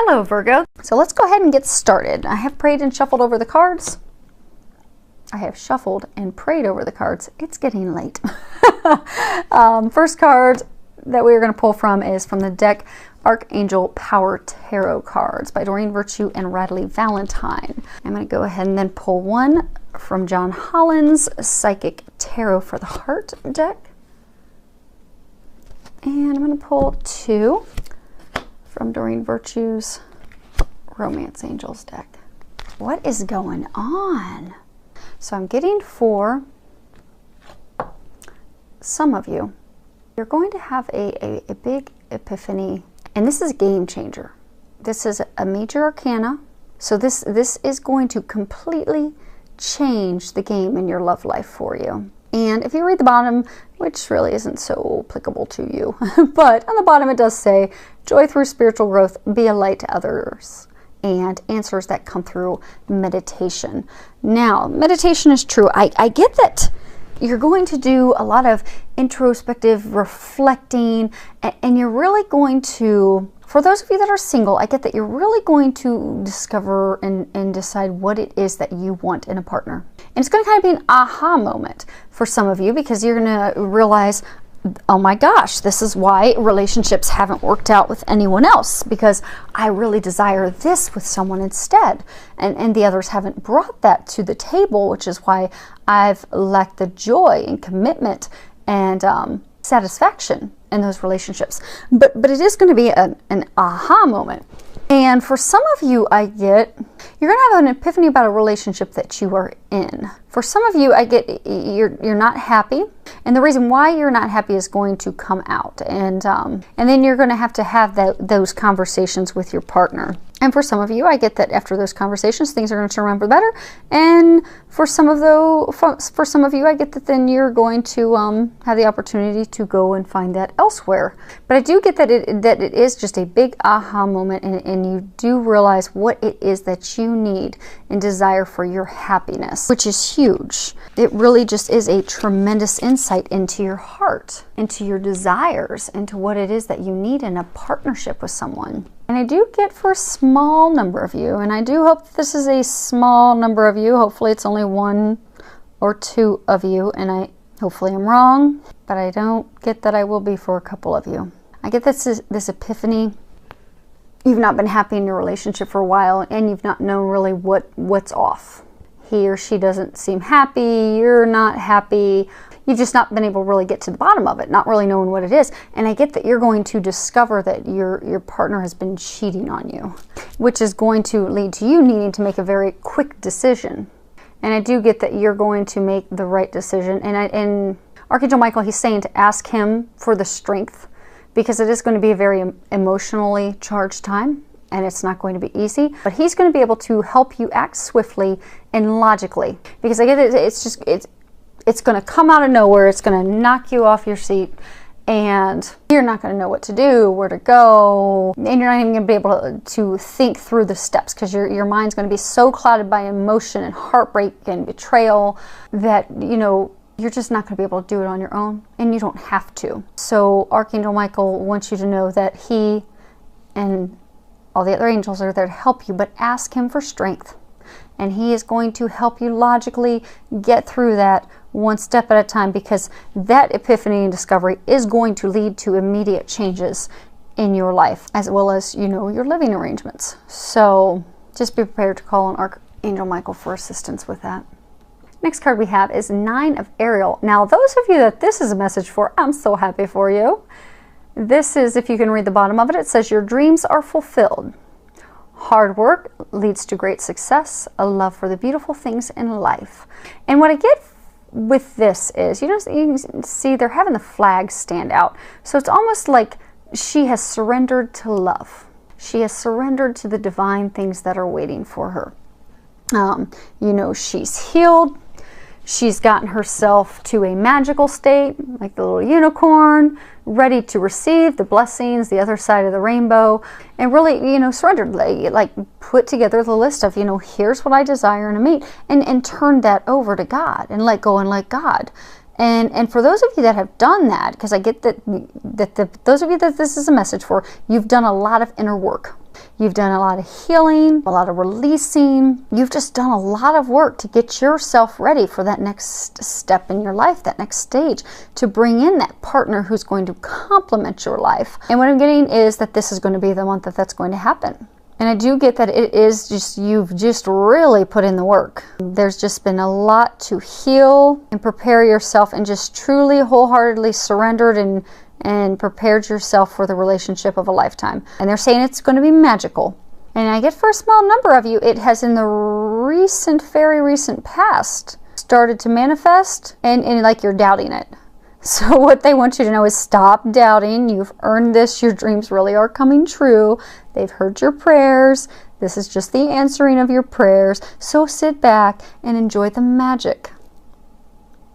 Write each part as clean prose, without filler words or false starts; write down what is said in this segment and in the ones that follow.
Hello Virgo. So let's go ahead and get started. I have prayed and shuffled over the cards. I have shuffled and prayed over the cards. It's getting late. First card that we're going to pull from is from the deck Archangel Power Tarot cards by Doreen Virtue and Radley Valentine. I'm going to go ahead and then pull one from John Holland's Psychic Tarot for the Heart deck. And I'm going to pull two from Doreen Virtue's Romance Angels deck. What is going on? So I'm getting for some of you, you're going to have a big epiphany, and this is a game changer. This is a major arcana. So this is going to completely change the game in your love life for you. And if you read the bottom, which really isn't so applicable to you, but on the bottom it does say, joy through spiritual growth, be a light to others, and answers that come through meditation. Now, meditation is true. I get that you're going to do a lot of introspective reflecting, and you're really going to, for those of you that are single, I get that you're really going to discover and decide what it is that you want in a partner. And it's going to kind of be an aha moment for some of you, because you're going to realize, oh my gosh, this is why relationships haven't worked out with anyone else, because I really desire this with someone instead. And the others haven't brought that to the table, which is why I've lacked the joy and commitment and satisfaction in those relationships. But it is going to be an aha moment. And for some of you, I get, you're going to have an epiphany about a relationship that you are in. For some of you, I get you're not happy, and the reason why you're not happy is going to come out, and then you're going to have those conversations with your partner. And for some of you, I get that after those conversations, things are going to turn around for the better. And for some of you, I get that then you're going to have the opportunity to go and find that elsewhere. But I do get that it is just a big aha moment, and you do realize what it is that you need and desire for your happiness, which is huge. It really just is a tremendous insight into your heart, into your desires, into what it is that you need in a partnership with someone. And I do get for a small number of you, and I do hope that this is a small number of you. Hopefully it's only one or two of you, and hopefully I'm wrong, but I don't get that I will be for a couple of you. I get this epiphany. You've not been happy in your relationship for a while, and you've not known really what's off. He or she doesn't seem happy, you're not happy. You've just not been able to really get to the bottom of it, not really knowing what it is. And I get that you're going to discover that your partner has been cheating on you, which is going to lead to you needing to make a very quick decision. And I do get that you're going to make the right decision. And Archangel Michael, he's saying to ask him for the strength, because it is going to be a very emotionally charged time, and it's not going to be easy. But he's going to be able to help you act swiftly and logically, because I get it, it's going to come out of nowhere. It's going to knock you off your seat, and you're not going to know what to do, where to go, and you're not even going to be able to think through the steps, because your mind's going to be so clouded by emotion and heartbreak and betrayal that, you're just not going to be able to do it on your own, and you don't have to. So Archangel Michael wants you to know that he and all the other angels are there to help you, but ask him for strength. And he is going to help you logically get through that one step at a time, because that epiphany and discovery is going to lead to immediate changes in your life, as well as, your living arrangements. So just be prepared to call on Archangel Michael for assistance with that. Next card we have is Nine of Ariel. Now, those of you that this is a message for, I'm so happy for you. This is, if you can read the bottom of it, it says, your dreams are fulfilled. Hard work leads to great success, a love for the beautiful things in life. And what I get with this is, you can see they're having the flags stand out. So it's almost like she has surrendered to love. She has surrendered to the divine things that are waiting for her. She's healed. She's gotten herself to a magical state, like the little unicorn, ready to receive the blessings, the other side of the rainbow, and really, surrendered, like put together the list of, here's what I desire in a mate, and turn that over to God and let go and let God. And for those of you that have done that, because I get that those of you that this is a message for, you've done a lot of inner work. You've done a lot of healing, a lot of releasing. You've just done a lot of work to get yourself ready for that next step in your life, that next stage, to bring in that partner who's going to complement your life. And what I'm getting is that this is going to be the month that that's going to happen. And I do get that it is just, you've just really put in the work. There's just been a lot to heal and prepare yourself, and just truly wholeheartedly surrendered and prepared yourself for the relationship of a lifetime. And they're saying it's going to be magical. And I get for a small number of you, it has in the very recent past started to manifest, and like you're doubting it. So what they want you to know is stop doubting. You've earned this. Your dreams really are coming true. They've heard your prayers. This is just the answering of your prayers. So sit back and enjoy the magic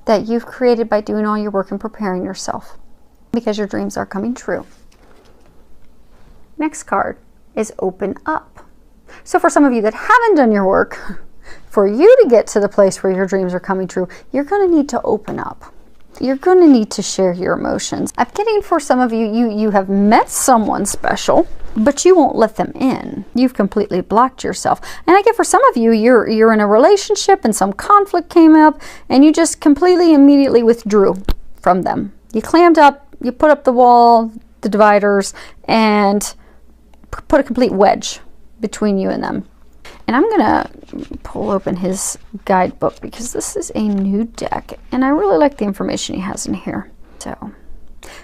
that you've created by doing all your work and preparing yourself, because your dreams are coming true. Next card is open up. So for some of you that haven't done your work, for you to get to the place where your dreams are coming true, you're going to need to open up. You're going to need to share your emotions. I'm getting for some of you, you have met someone special, but you won't let them in. You've completely blocked yourself. And I get for some of you, you're in a relationship and some conflict came up, and you just completely immediately withdrew from them. You clammed up, you put up the wall, the dividers, and put a complete wedge between you and them. And I'm going to pull open his guidebook, because this is a new deck, and I really like the information he has in here. So,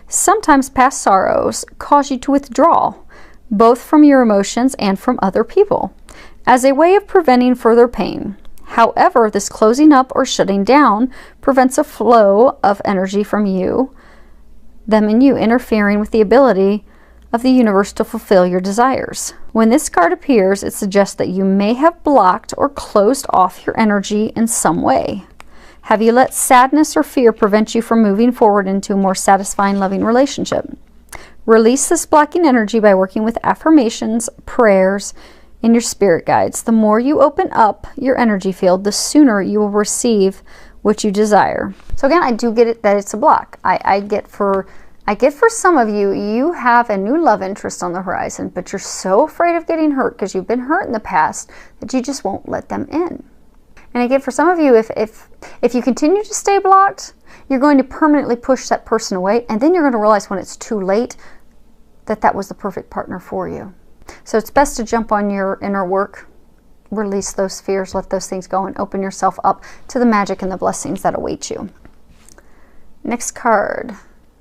sometimes past sorrows cause you to withdraw, both from your emotions and from other people, as a way of preventing further pain. However, this closing up or shutting down prevents a flow of energy from them and you, interfering with the ability of the universe to fulfill your desires. When this card appears, it suggests that you may have blocked or closed off your energy in some way. Have you let sadness or fear prevent you from moving forward into a more satisfying, loving relationship? Release this blocking energy by working with affirmations, prayers, and your spirit guides. The more you open up your energy field, the sooner you will receive what you desire. So again, I do get it that it's a block. I get for some of you, you have a new love interest on the horizon, but you're so afraid of getting hurt because you've been hurt in the past that you just won't let them in. And I get for some of you, if you continue to stay blocked, you're going to permanently push that person away, and then you're going to realize when it's too late that that was the perfect partner for you. So it's best to jump on your inner work, release those fears, let those things go, and open yourself up to the magic and the blessings that await you. Next card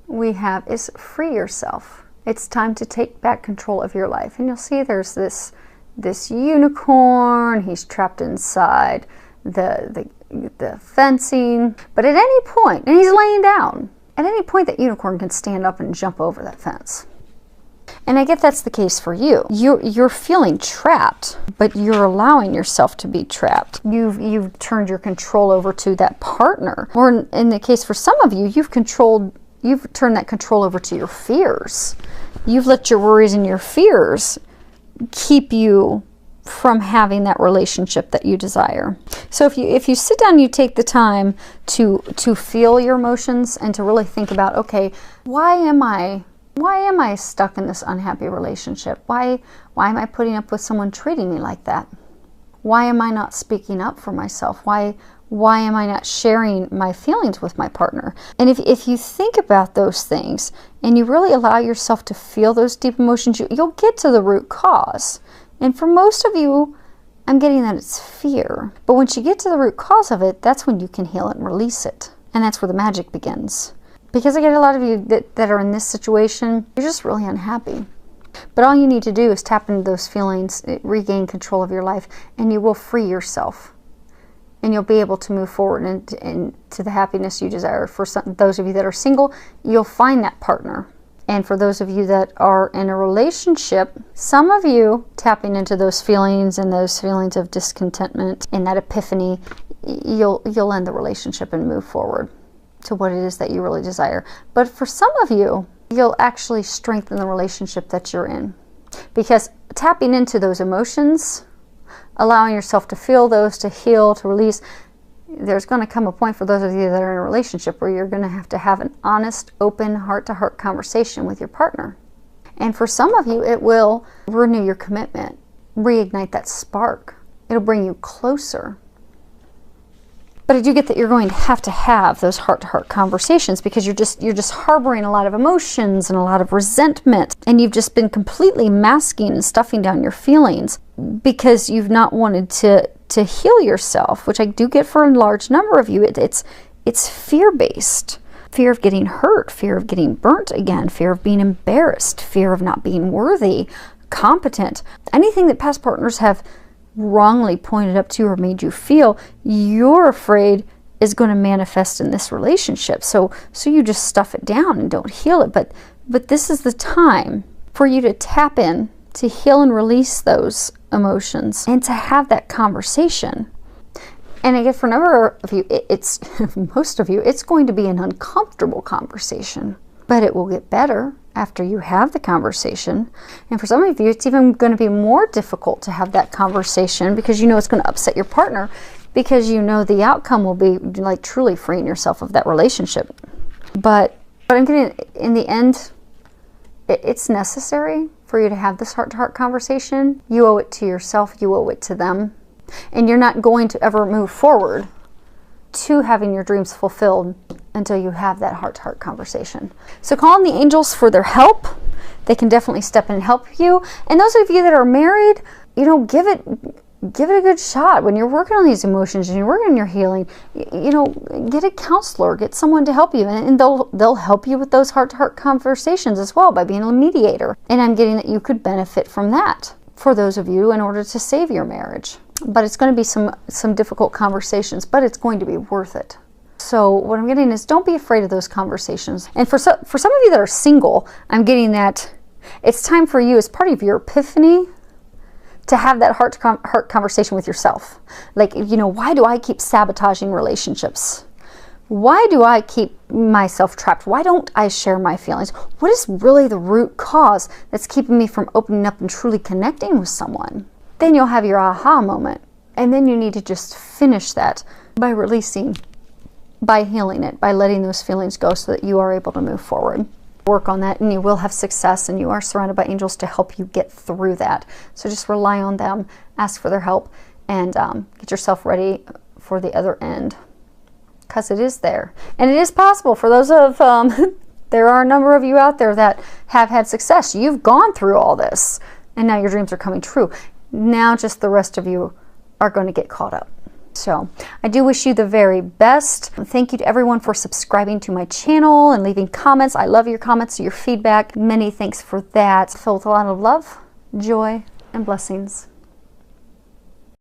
we have is free yourself. It's time to take back control of your life. And you'll see there's this unicorn. He's trapped inside the fencing. But at any point, and he's laying down, at any point that unicorn can stand up and jump over that fence. And I get that's the case for you. You're feeling trapped, but you're allowing yourself to be trapped. You've turned your control over to that partner. Or in the case for some of you, you've turned that control over to your fears. You've let your worries and your fears keep you from having that relationship that you desire. So if you sit down and you take the time to feel your emotions and to really think about, okay, why am I stuck in this unhappy relationship? Why am I putting up with someone treating me like that? Why am I not speaking up for myself? Why am I not sharing my feelings with my partner? And if you think about those things and you really allow yourself to feel those deep emotions, you'll get to the root cause. And for most of you, I'm getting that it's fear. But once you get to the root cause of it, that's when you can heal it and release it. And that's where the magic begins. Because I get a lot of you that are in this situation, you're just really unhappy. But all you need to do is tap into those feelings, regain control of your life, and you will free yourself. And you'll be able to move forward into the happiness you desire. For those of you that are single, you'll find that partner. And for those of you that are in a relationship, some of you tapping into those feelings and those feelings of discontentment and that epiphany, you'll end the relationship and move forward to what it is that you really desire. But for some of you, you'll actually strengthen the relationship that you're in. Because tapping into those emotions, allowing yourself to feel those, to heal, to release, there's going to come a point for those of you that are in a relationship where you're going to have an honest, open, heart-to-heart conversation with your partner. And for some of you, it will renew your commitment, reignite that spark. It'll bring you closer. But I do get that you're going to have those heart-to-heart conversations, because you're just harboring a lot of emotions and a lot of resentment, and you've just been completely masking and stuffing down your feelings because you've not wanted to heal yourself, which I do get for a large number of you. It's fear-based. Fear of getting hurt, fear of getting burnt again, fear of being embarrassed, fear of not being worthy, competent. Anything that past partners have wrongly pointed up to you or made you feel, you're afraid is going to manifest in this relationship. So you just stuff it down and don't heal it. But this is the time for you to tap in, to heal and release those emotions, and to have that conversation. And I guess for a number of you, it's most of you, it's going to be an uncomfortable conversation, but it will get better after you have the conversation. And for some of you, it's even going to be more difficult to have that conversation, because you know it's going to upset your partner, because you know the outcome will be like truly freeing yourself of that relationship. But I'm getting, in the end, it's necessary for you to have this heart-to-heart conversation. You owe it to yourself. You owe it to them. And you're not going to ever move forward to having your dreams fulfilled until you have that heart-to-heart conversation. So call on the angels for their help. They can definitely step in and help you. And those of you that are married, you know, give it a good shot. When you're working on these emotions and you're working on your healing, you know, get a counselor, get someone to help you, and they'll help you with those heart-to-heart conversations as well by being a mediator. And I'm getting that you could benefit from that for those of you in order to save your marriage. But it's going to be some difficult conversations, but it's going to be worth it. So what I'm getting is, don't be afraid of those conversations. And for some of you that are single, I'm getting that it's time for you, as part of your epiphany, to have that heart-to-heart conversation with yourself. Like, you know, why do I keep sabotaging relationships? Why do I keep myself trapped? Why don't I share my feelings? What is really the root cause that's keeping me from opening up and truly connecting with someone? Then you'll have your aha moment. And then you need to just finish that by releasing, by healing it, by letting those feelings go, so that you are able to move forward. Work on that, and you will have success, and you are surrounded by angels to help you get through that. So just rely on them, ask for their help, and get yourself ready for the other end, because it is there. And it is possible for those of, there are a number of you out there that have had success. You've gone through all this, and now your dreams are coming true. Now just the rest of you are going to get caught up. So I do wish you the very best. Thank you to everyone for subscribing to my channel and leaving comments. I love your comments, your feedback. Many thanks for that. Filled with a lot of love, joy, and blessings.